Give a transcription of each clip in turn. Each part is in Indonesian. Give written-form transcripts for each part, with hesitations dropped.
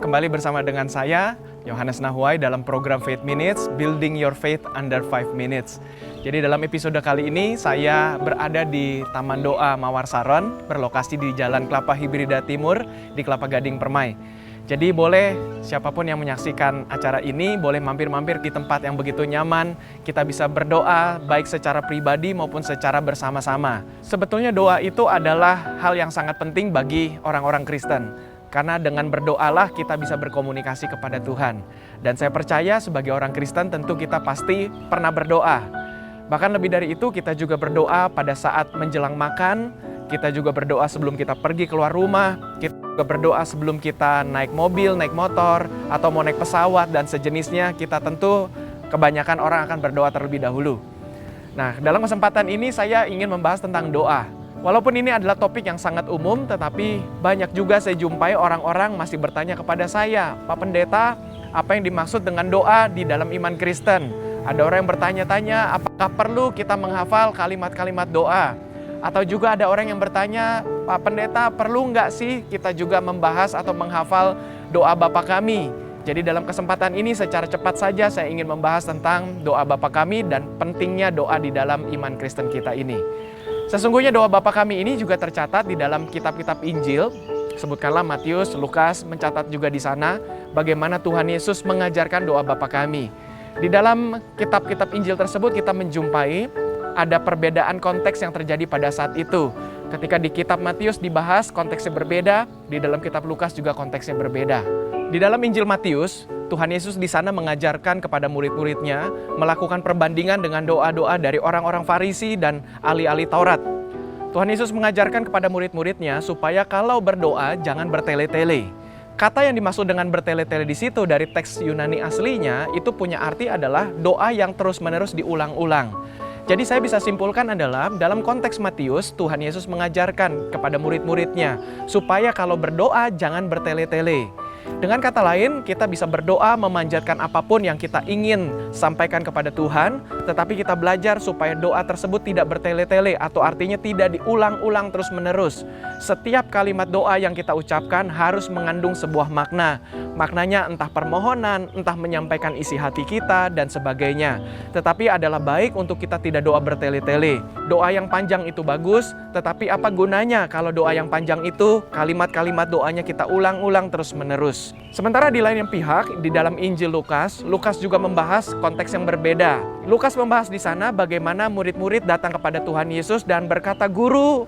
kembali bersama dengan saya, Yohanes Nahuai, dalam program Faith Minutes, Building Your Faith Under 5 Minutes. Jadi dalam episode kali ini, saya berada di Taman Doa Mawar Saron, berlokasi di Jalan Kelapa Hibrida Timur, di Kelapa Gading, Permai. Jadi boleh siapapun yang menyaksikan acara ini, boleh mampir-mampir di tempat yang begitu nyaman. Kita bisa berdoa, baik secara pribadi maupun secara bersama-sama. Sebetulnya doa itu adalah hal yang sangat penting bagi orang-orang Kristen. Karena dengan berdoalah kita bisa berkomunikasi kepada Tuhan. Dan saya percaya sebagai orang Kristen tentu kita pasti pernah berdoa. Bahkan lebih dari itu, kita juga berdoa pada saat menjelang makan, kita juga berdoa sebelum kita pergi keluar rumah, kita juga berdoa sebelum kita naik mobil, naik motor, atau mau naik pesawat dan sejenisnya. Kita tentu kebanyakan orang akan berdoa terlebih dahulu. Nah, dalam kesempatan ini saya ingin membahas tentang doa. Walaupun ini adalah topik yang sangat umum, tetapi banyak juga saya jumpai orang-orang masih bertanya kepada saya, Pak Pendeta, apa yang dimaksud dengan doa di dalam iman Kristen? Ada orang yang bertanya-tanya, apakah perlu kita menghafal kalimat-kalimat doa? Atau juga ada orang yang bertanya, Pak Pendeta, perlu nggak sih kita juga membahas atau menghafal doa Bapa Kami? Jadi dalam kesempatan ini secara cepat saja saya ingin membahas tentang doa Bapa Kami dan pentingnya doa di dalam iman Kristen kita ini. Sesungguhnya doa Bapa Kami ini juga tercatat di dalam kitab-kitab Injil. Sebutkanlah Matius, Lukas, mencatat juga di sana bagaimana Tuhan Yesus mengajarkan doa Bapa Kami. Di dalam kitab-kitab Injil tersebut kita menjumpai ada perbedaan konteks yang terjadi pada saat itu. Ketika di kitab Matius dibahas konteksnya berbeda, di dalam kitab Lukas juga konteksnya berbeda. Di dalam Injil Matius, Tuhan Yesus di sana mengajarkan kepada murid-muridnya melakukan perbandingan dengan doa-doa dari orang-orang Farisi dan ahli-ahli Taurat. Tuhan Yesus mengajarkan kepada murid-muridnya supaya kalau berdoa jangan bertele-tele. Kata yang dimaksud dengan bertele-tele di situ dari teks Yunani aslinya itu punya arti adalah doa yang terus-menerus diulang-ulang. Jadi saya bisa simpulkan adalah dalam konteks Matius, Tuhan Yesus mengajarkan kepada murid-muridnya supaya kalau berdoa jangan bertele-tele. Dengan kata lain, kita bisa berdoa memanjatkan apapun yang kita ingin sampaikan kepada Tuhan, tetapi kita belajar supaya doa tersebut tidak bertele-tele atau artinya tidak diulang-ulang terus-menerus. Setiap kalimat doa yang kita ucapkan harus mengandung sebuah makna. Maknanya entah permohonan, entah menyampaikan isi hati kita, dan sebagainya. Tetapi adalah baik untuk kita tidak doa bertele-tele. Doa yang panjang itu bagus, tetapi apa gunanya kalau doa yang panjang itu, kalimat-kalimat doanya kita ulang-ulang terus-menerus. Sementara di lain pihak, di dalam Injil Lukas, Lukas juga membahas konteks yang berbeda. Lukas membahas di sana bagaimana murid-murid datang kepada Tuhan Yesus dan berkata, "Guru,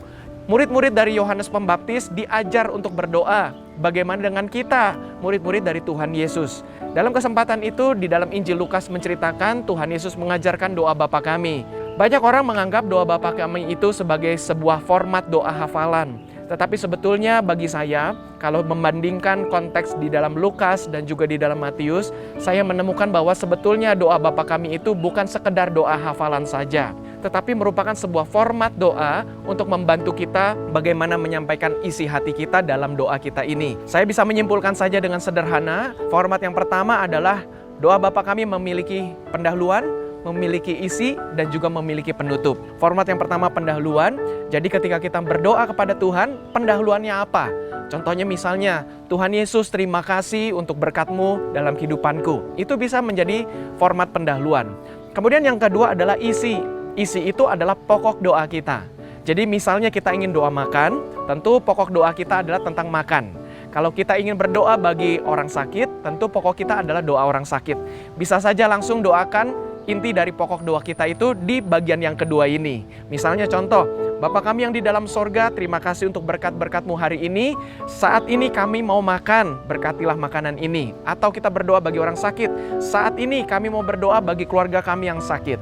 murid-murid dari Yohanes Pembaptis diajar untuk berdoa. Bagaimana dengan kita, murid-murid dari Tuhan Yesus?" Dalam kesempatan itu, di dalam Injil Lukas menceritakan Tuhan Yesus mengajarkan doa Bapa Kami. Banyak orang menganggap doa Bapa Kami itu sebagai sebuah format doa hafalan. Tetapi sebetulnya bagi saya, kalau membandingkan konteks di dalam Lukas dan juga di dalam Matius, saya menemukan bahwa sebetulnya doa Bapa Kami itu bukan sekedar doa hafalan saja, tetapi merupakan sebuah format doa untuk membantu kita bagaimana menyampaikan isi hati kita dalam doa kita ini. Saya bisa menyimpulkan saja dengan sederhana, format yang pertama adalah doa Bapa Kami memiliki pendahuluan, memiliki isi, dan juga memiliki penutup. Format yang pertama pendahuluan, jadi ketika kita berdoa kepada Tuhan, pendahuluannya apa? Contohnya misalnya, Tuhan Yesus terima kasih untuk berkat-Mu dalam kehidupanku. Itu bisa menjadi format pendahuluan. Kemudian yang kedua adalah isi. Isi itu adalah pokok doa kita. Jadi misalnya kita ingin doa makan, tentu pokok doa kita adalah tentang makan. Kalau kita ingin berdoa bagi orang sakit, tentu pokok kita adalah doa orang sakit. Bisa saja langsung doakan inti dari pokok doa kita itu di bagian yang kedua ini. Misalnya contoh, Bapa Kami yang di dalam sorga, terima kasih untuk berkat-berkat-Mu hari ini. Saat ini kami mau makan, berkatilah makanan ini. Atau kita berdoa bagi orang sakit, saat ini kami mau berdoa bagi keluarga kami yang sakit.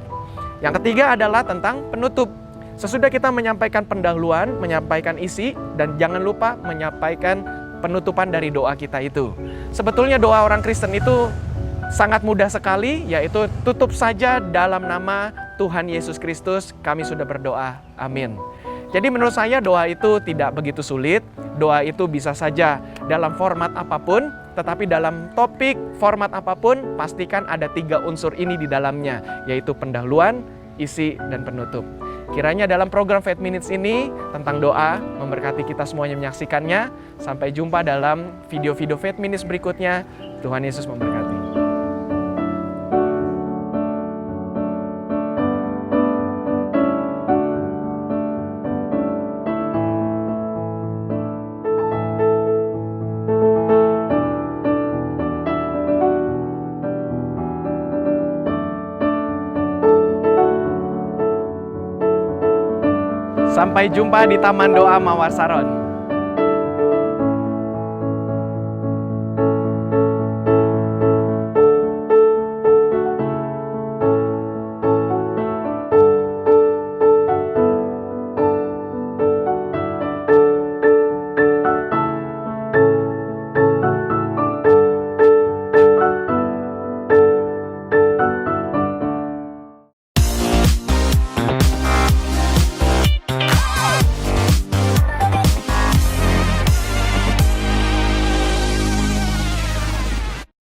Yang ketiga adalah tentang penutup. Sesudah kita menyampaikan pendahuluan, menyampaikan isi, dan jangan lupa menyampaikan penutupan dari doa kita itu. Sebetulnya doa orang Kristen itu sangat mudah sekali, yaitu tutup saja dalam nama Tuhan Yesus Kristus, kami sudah berdoa. Amin. Jadi menurut saya doa itu tidak begitu sulit. Doa itu bisa saja dalam format apapun, tetapi dalam topik format apapun, pastikan ada 3 unsur ini di dalamnya, yaitu pendahuluan, isi, dan penutup. Kiranya dalam program Faith Minutes ini tentang doa memberkati kita semuanya menyaksikannya. Sampai jumpa dalam video-video Faith Minutes berikutnya. Tuhan Yesus memberkati. Sampai jumpa di Taman Doa Mawar Saron.